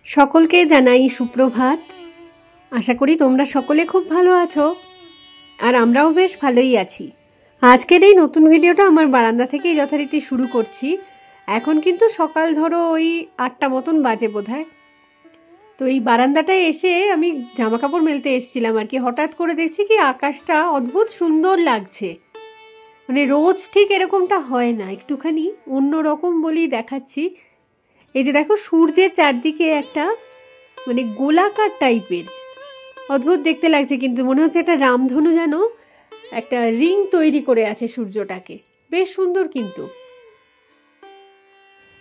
সকলকে জানাই সুপ্রভাত। আশা করি তোমরা সকলে খুব ভালো আছো, আর আমরাও বেশ ভালোই আছি। আজকের এই নতুন ভিডিওটা আমার বারান্দা থেকেই যথারীতি শুরু করছি। এখন কিন্তু সকাল ধরো ওই 8টা মতন বাজে বোধহয়। তো এই বারান্দাটায় এসে আমি জামা কাপড় মেলতে এসেছিলাম আর কি। হঠাৎ করে দেখছি কি আকাশটা অদ্ভুত সুন্দর লাগছে, মানে রোজ ঠিক এরকমটা হয় না, একটুখানি অন্যরকম বলেই দেখাচ্ছি। এই যে দেখো সূর্যের চারদিকে একটা মানে গোলাকার টাইপের অদ্ভুত দেখতে লাগছে, কিন্তু মনে হচ্ছে একটা রামধনু যেন একটা রিং তৈরি করে আছে সূর্যটাকে, বেশ সুন্দর। কিন্তু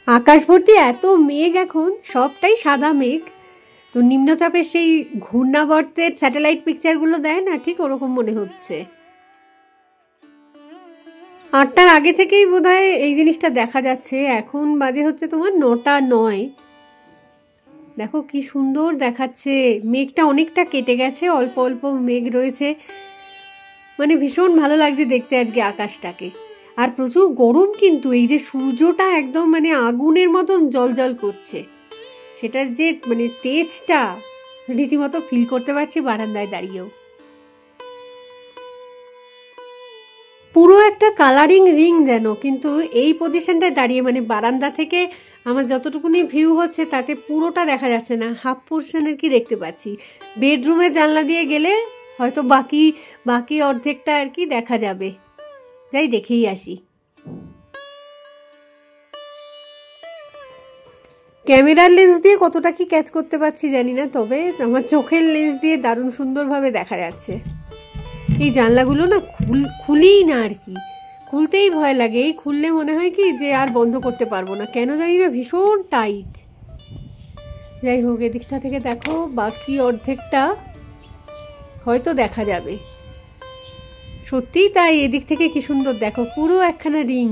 আকাশ ভর্তি এত মেঘ, এখন সবটাই সাদা মেঘ। তো নিম্নচাপের সেই ঘূর্ণাবর্তের স্যাটেলাইট পিকচারগুলো দেয় না, ঠিক ওরকম মনে হচ্ছে। 8টার আগে থেকেই বোধহয় এই জিনিসটা দেখা যাচ্ছে। এখন বাজে হচ্ছে তোমার 9টা 9। দেখো কি সুন্দর দেখাচ্ছে। মেঘটা অনেকটা কেটে গেছে, অল্প অল্প মেঘ রয়েছে, মানে ভীষণ ভালো লাগছে দেখতে আজকে আকাশটাকে। আর প্রচুর গরম, কিন্তু এই যে সূর্যটা একদম মানে আগুনের মতন জলজল করছে, সেটার যে মানে তেজটা রীতিমতো ফিল করতে পারছি বারান্দায় দাঁড়িয়েও। পুরো একটা কালারিং রিং যেন, কিন্তু এই পজিশনটায় দাঁড়িয়ে মানে বারান্দা থেকে আমার যতটুকুনি ভিউ হচ্ছে তাতে পুরোটা দেখা যাচ্ছে না, হাফ পোর্শনের কি দেখতে পাচ্ছি। বেডরুমের জানলা দিয়ে গেলে হয়তো বাকি অর্ধেকটা আর কি দেখা যাবে। যাই দেখেই আসি। ক্যামেরার লেন্স দিয়ে কতটা কি ক্যাচ করতে পারছি জানি না, তবে আমার চোখের লেন্স দিয়ে দারুণ সুন্দরভাবে দেখা যাচ্ছে। এই জানলাগুলো না খুলিই না আর কি, খুলতেই ভয় লাগে। এই খুললে মনে হয় কি যে আর বন্ধ করতে পারবো না, কেন জানি না, ভীষণ টাইট। যাই হোক, এদিকটা থেকে দেখো বাকি অর্ধেকটা হয়তো দেখা যাবে। সত্যিই তাই, এদিক থেকে কি সুন্দর দেখো, পুরো একখানা রিং।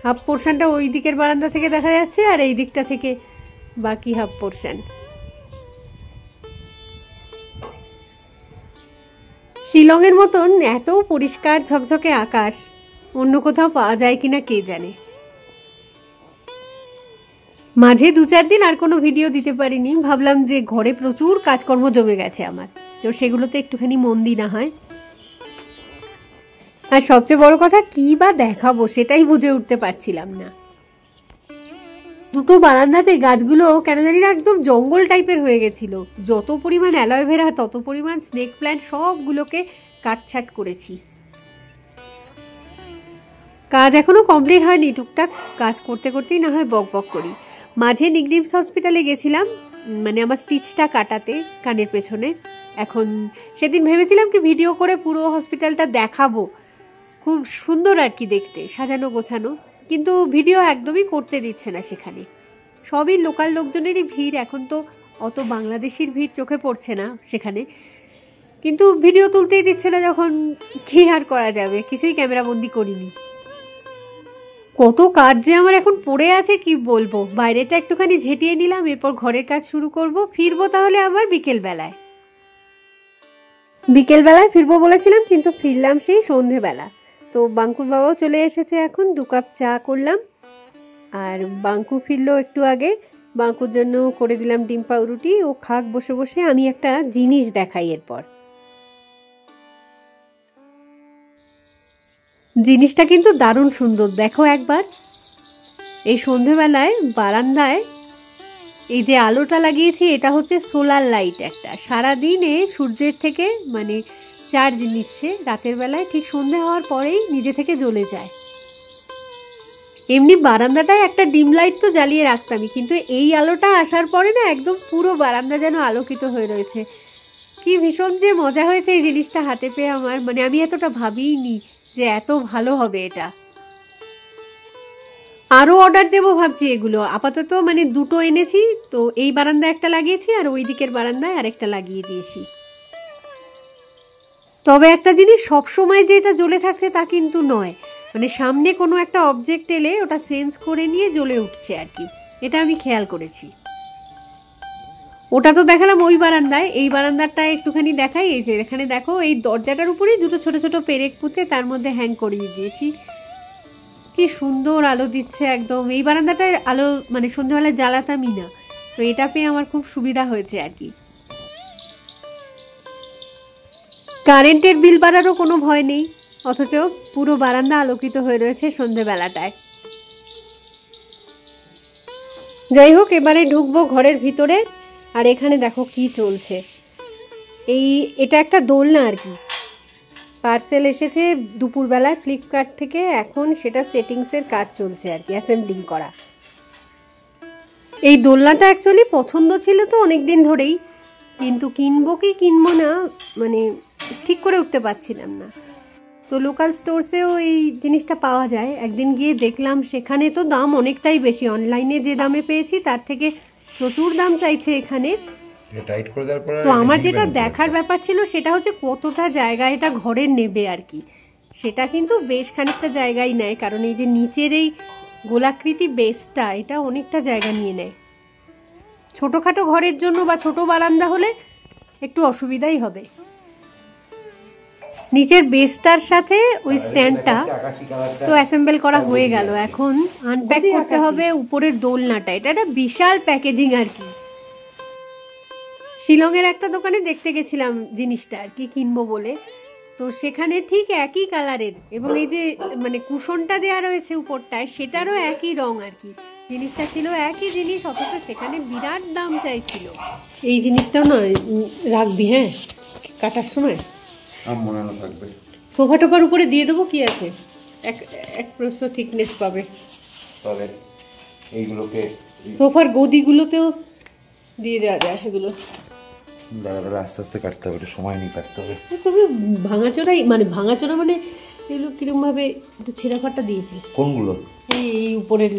হাফ পোর্শনটা ওই দিকের বারান্দা থেকে দেখা যাচ্ছে, আর এই দিকটা থেকে বাকি হাফ পোর্শন। শিলংয়ের মতন এত পরিষ্কার ঝকঝকে আকাশ অন্য কোথাও পাওয়া যায় কিনা কে জানে। মাঝে 2-4 দিন আর কোনো ভিডিও দিতে পারিনি, ভাবলাম যে ঘরে প্রচুর কাজকর্ম জমে গেছে আমার, তো সেগুলোতে একটুখানি মন দিই না হয়। আর সবচেয়ে বড় কথা কি বা দেখাবো সেটাই বুঝে উঠতে পারছিলাম না। দুটো বারান্দাতে গাছগুলো কেন জানি না একদম জঙ্গল টাইপের হয়ে গেছিল। যত পরিমাণ অ্যালোভেরা তত পরিমাণ স্নেক প্ল্যান্ট, সবগুলোকে কাটছাট করেছি। কাজ এখনো কমপ্লিট হয়নি, টুকটাক কাজ করতে করতেই না হয় বক বক করি। মাঝে নিগনিমস হসপিটালে গেছিলাম, মানে আমার স্টিচটা কাটাতে কানের পেছনে। এখন সেদিন ভেবেছিলাম কি ভিডিও করে পুরো হসপিটালটা দেখাবো, খুব সুন্দর আর কি দেখতে, সাজানো গোছানো, কিন্তু ভিডিও একদমই করতে দিচ্ছে না সেখানে। সবই লোকাল লোকজনেরই ভিড়, এখন তো অত বাংলাদেশির ভিড় চোখে পড়ছে না সেখানে, কিন্তু ভিডিও তুলতেই দিচ্ছে না যখন, কি আর করা যাবে, কিছুই ক্যামেরা বন্দি করিনি। কত কাজ যে আমার এখন পড়ে আছে কি বলবো। বাইরেটা একটুখানি ঝেঁটিয়ে নিলাম, এরপর ঘরের কাজ শুরু করব। ফিরবো তাহলে আবার বিকেলবেলায় ফিরবো বলেছিলাম, কিন্তু ফিরলাম সেই সন্ধেবেলা। তো বাঙ্কুর বাবাও চলে এসেছে, এখন 2 কাপ চা করলাম, আর বাঙ্কু ফিরলো একটু আগে। বাঙ্কুর জন্য করে দিলাম ডিম পাউরুটি, ও খাক বসে বসে। আমি একটা জিনিস দেখাই এরপর। জিনিসটা কিন্তু দারুণ সুন্দর, দেখো একবার। এই সন্ধেবেলায় বারান্দায় এই যে আলোটা লাগিয়েছি, এটা হচ্ছে সোলার লাইট একটা, সারাদিনে সূর্যের থেকে মানে চার্জ নিচ্ছে, রাতের বেলায় ঠিক সন্ধে হওয়ার পরেই নিজে থেকে জ্বলে যায়। এমনি বারান্দাটায় একটা ডিম লাইট তো জ্বালিয়ে রাখতামই, কিন্তু এই আলোটা আসার পরে না একদম পুরো বারান্দা যেন আলোকিত হয়ে রয়েছে। কি ভীষণ যে মজা হয়েছে এই জিনিসটা হাতে পেয়ে আমার, মানে আমি এতটা ভাবিইনি যে এত ভালো হবে এটা। আরও অর্ডার দেবো ভাবছি এগুলো। আপাতত মানে 2টো এনেছি, তো এই বারান্দায় একটা লাগিয়েছি, আর ওই দিকের বারান্দায় আরেকটা লাগিয়ে দিয়েছি। তবে একটা জিনিস, সবসময় যে এটা জ্বলে থাকছে তা কিন্তু নয়, মানে সামনে কোনো একটা অবজেক্ট এলে ওটা সেন্স করে নিয়ে জ্বলে উঠছে আর কি, এটা আমি খেয়াল করেছি। ওটা তো দেখালাম ওই বারান্দায়, এই বারান্দাটা একটুখানি দেখাই। এই যে এখানে দেখো, এই দরজাটার উপরেই 2টো ছোট ছোট পেরেক পুঁতে তার মধ্যে হ্যাং করিয়ে দিয়েছি। কি সুন্দর আলো দিচ্ছে একদম। এই বারান্দাটায় আলো মানে সন্ধ্যাবেলায় জ্বালাতামই না, তো এটা পেয়ে আমার খুব সুবিধা হয়েছে আর কি। কারেন্টের বিল বাড়ারও কোনো ভয় নেই, অথচ পুরো বারান্দা আলোকিত হয়ে রয়েছে সন্ধ্যেবেলাটায়। যাই হোক, এবারে ঢুকবো ঘরের ভিতরে। আর এখানে দেখো কি চলছে, এটা একটা দোলনা আর কি। পার্সেল এসেছে দুপুরবেলায় ফ্লিপকার্ট থেকে, এখন সেটা সেটিংসের কাজ চলছে আর কি, অ্যাসেম্বলিং করা। এই দোলনাটা অ্যাকচুয়ালি পছন্দ ছিল তো অনেক দিন ধরেই, কিন্তু কিনবো কি কিনবো না মানে ঠিক করে উঠতে পারছিলাম না। তো লোকাল স্টোরসেও এই জিনিসটা পাওয়া যায়, একদিন গিয়ে দেখলাম সেখানে তো দাম অনেকটাই বেশি, অনলাইনে যে দামে পেয়েছি তার থেকে প্রচুর দাম চাইছে এখানে। তো আমার যেটা দেখার ব্যাপার ছিল সেটা হচ্ছে কতটা জায়গা এটা ঘরের নেবে আর কি। সেটা কিন্তু বেশ খানিকটা জায়গাই নেয়, কারণ এই যে নিচের এই গোলাকৃতি বেসটা এটা অনেকটা জায়গা নিয়ে নেয়। ছোটোখাটো ঘরের জন্য বা ছোট বারান্দা হলে একটু অসুবিধাই হবে। নিচের বেসটার সাথে ওই স্ট্যান্ডটা তো অ্যাসেম্বল করা হয়ে গেল, এখন আনপ্যাক করতে হবে উপরের দোলনাটা। এটা একটা বিশাল প্যাকেজিং আর কি। শিলংয়ের একটা দোকানে দেখতে গেছিলাম জিনিসটা আর কি কিনবো বলে, তো সেখানে ঠিক একই কালারের এবং এই যে মানে কুশনটা দেওয়া রয়েছে উপরটায় সেটারও একই রং আর কি। জিনিসটা ছিল একই জিনিস, অথচ সেখানে বিরাট দাম চাইছিল। এই জিনিসটাও না রাখবি, হ্যাঁ, কাটার সময় থাকবে। সোফা টোফার উপরে দিয়ে দেবো, কি আছে, এক প্রস্থ থিকনেস পাবে। তবে এইগুলোকে সোফার গদিগুলোতেও দিয়ে দেওয়া যায়। এগুলো আস্তে আস্তে কাটতে হবে, সময় নিয়ে কাটতে হবে। তবে ভাঙাচোরাই মানে ভাঙাচোরা মানে এগুলো কিরকম ভাবে একটু ছেঁড়াফাটা দিয়েছে। কোনগুলো? এই উপরের,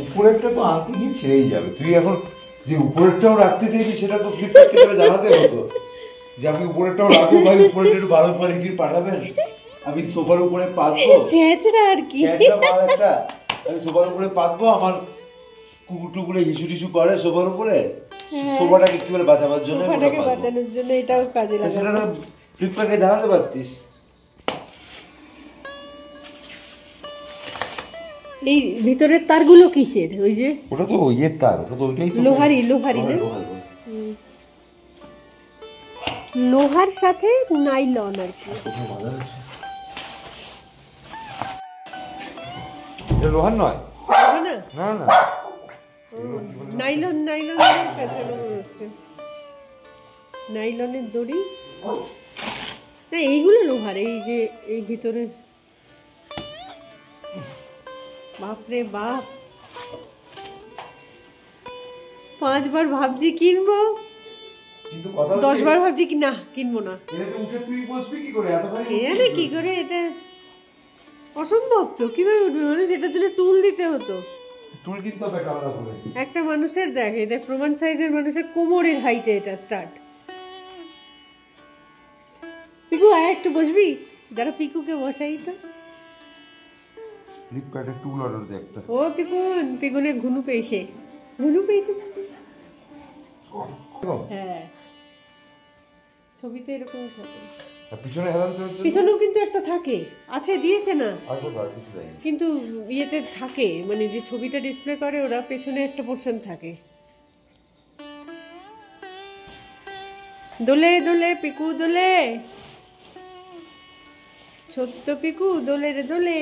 উপরেরটা তো আনতে গিয়ে ছেড়েই যাবে। তুই এখন যে উপরেরটাও রাখতে চাইবি সেটা তো ফ্লিপকার্টকে তাহলে জানাতে হতো যে আমি উপরেরটাও রাখবো ভাই, উপরেরটা একটু ভালো কোয়ালিটির পাঠাবেন। আমি সোফার উপরে পাতবো, ছেঁচড়া আর কি, একটা আমি সোফার উপরে পাতবো, আমার কুকুর টুকুরে হিসু টিসু করে সোফার উপরে, সোফাটাকে কি বলে বাঁচাবার জন্য, সোফাটাকে বাঁচানোর জন্য এটাও কাজে লাগে। সেটা তো ফ্লিপকার্টকে জানাতে পারতিস। এই ভিতরের তারগুলো কিসের? ওই যে ওটা তো ইয়ের তার, ওটা তো ওইটাই তো লোহারি না, লোহার সাথে নাইলন আর কি। এটা লোহার নয় না না না, নাইলন হচ্ছে নাইলনের দড়ি না, এইগুলো লোহার। এই যে এই ভিতরে, বাপরে বাপ, 5 বার ভাবছি কিনবো, 10 বার ভাবছি কি না কিনবো না। কি করে এটা অসম্ভব তো, কিভাবে উঠবে মানুষ? এটার জন্য টুল দিতে হতো। একটা মানুষের দেখ, এটা প্রমাণ সাইজের মানুষের কোমরের হাইটে এটা স্টার্ট। পিকু আয় একটু বসবি, যারা পিকুকে বসাই তো। ফ্লিপকার্টে টুল অর্ডার দে একটা। ও পিকুনের ঘুনু পেয়েছে। হ্যাঁ, ছবিতে এরকম থাকে। পিছনেও কিন্তু একটা থাকে, আছে দিয়েছে না, কিন্তু ইয়েতে থাকে, মানে যে ছবিটা ডিসপ্লে করে ওরা পেছনে একটা পোর্শন থাকে। দোলে দোলে পিকু দোলে, ছোট্ট পিকু দোলে রে দোলে।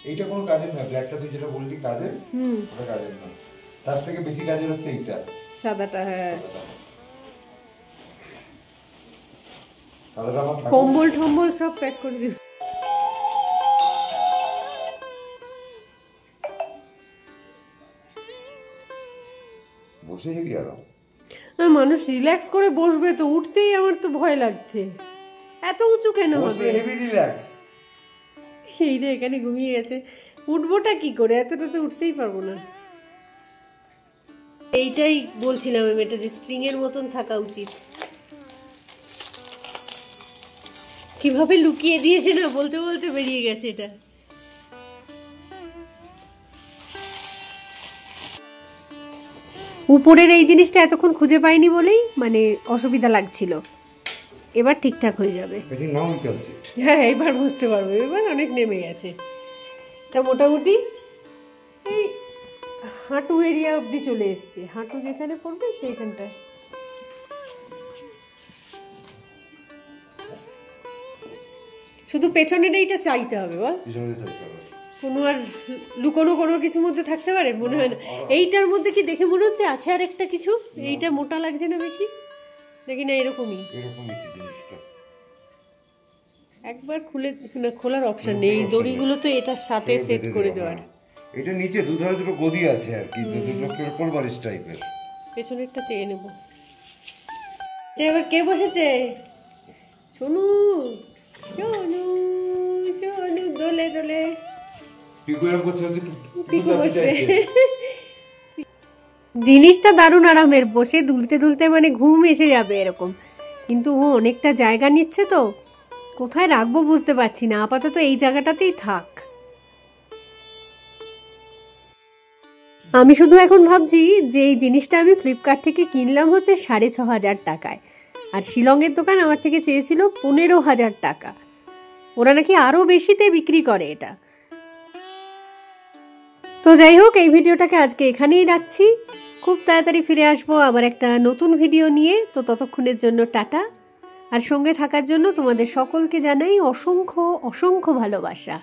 এইটা কোনো কাজের না, ব্ল্যাকটা তুই যেটা বললি কাজের, ওটা কাজের না। তার থেকে বেশি কাজের হচ্ছে এইটা, সাদাটা। হ্যাঁ, সাদাটা আমার কম্বল টম্বল সব প্যাক করে দিই। বসে যাবি আর মানুষ রিল্যাক্স করে বসবে তো, উঠতেই আমার তো ভয় লাগছে। এত উঁচু কেন হবে? Heavy relax. সেই রে, এখানে ঘুমিয়ে গেছে, উঠবোটা কি করে? এতটা তো উঠতেই পারবো না। এইটাই বলছিলাম আমি, এটা যে স্প্রিং এর মতন থাকা উচিত। কিভাবে লুকিয়ে দিয়েছে না, বলতে বলতে বেরিয়ে গেছে এটা। উপরের এই জিনিসটা এতক্ষণ খুঁজে পাইনি বলেই মানে অসুবিধা লাগছিল, এবার ঠিকঠাক হয়ে যাবে। I think now we can sit. হ্যাঁ, এবার বুঝতে পারবো, এবার অনেক নেমে গেছে। তা মোটামুটি এই হাঁটু এরিয়া অবধি চলে এসছে, হাঁটু যেখানে পড়বে সেইখানটায়। শুধু পেছনের এইটা চাইতে হবে বল, কোনো আর লুকোনো কোনো কিছুর মধ্যে থাকতে পারে মনে হয় না। এইটার মধ্যে কি দেখে মনে হচ্ছে আছে আর একটা কিছু? এইটা মোটা লাগছে না বেশি? দেখি না এরকমই, একবার খুলে খোলার অপশন নেই, এই দড়িগুলো তো এটার সাথে সেট করে দেওয়ার। এটা নিচে দুধারে দুটো গদি আছে আর কি, দুটো কোলবালিশ টাইপের। পেছনেরটা চেয়ে নেব। এবার কে বসেছে? সোনু, সোনু, সোনু দোলে দোলে। জিনিসটা দারুণ আরামের, বসে দুলতে দুলতে মানে ঘুম এসে যাবে এরকম। কিন্তু ও অনেকটা জায়গা নিচ্ছে তো, কোথায় রাখবো বুঝতে পারছি না। আপাতত এই জায়গাটাতেই থাক। আমি শুধু এখন ভাবছি যে এই জিনিসটা আমি ফ্লিপকার্ট থেকে কিনলাম হচ্ছে 6,500 টাকায়, আর শিলংয়ের দোকান আমার থেকে চেয়েছিল 15,000 টাকা। ওরা নাকি আরও বেশিতে বিক্রি করে এটা। তো যাই হোক, এই ভিডিওটাকে আজকে এখানেই রাখছি। খুব তাড়াতাড়ি ফিরে আসবো আবার একটা নতুন ভিডিও নিয়ে। তো ততক্ষণের জন্য টাটা, আর সঙ্গে থাকার জন্য তোমাদের সকলকে জানাই অসংখ্য অসংখ্য ভালোবাসা।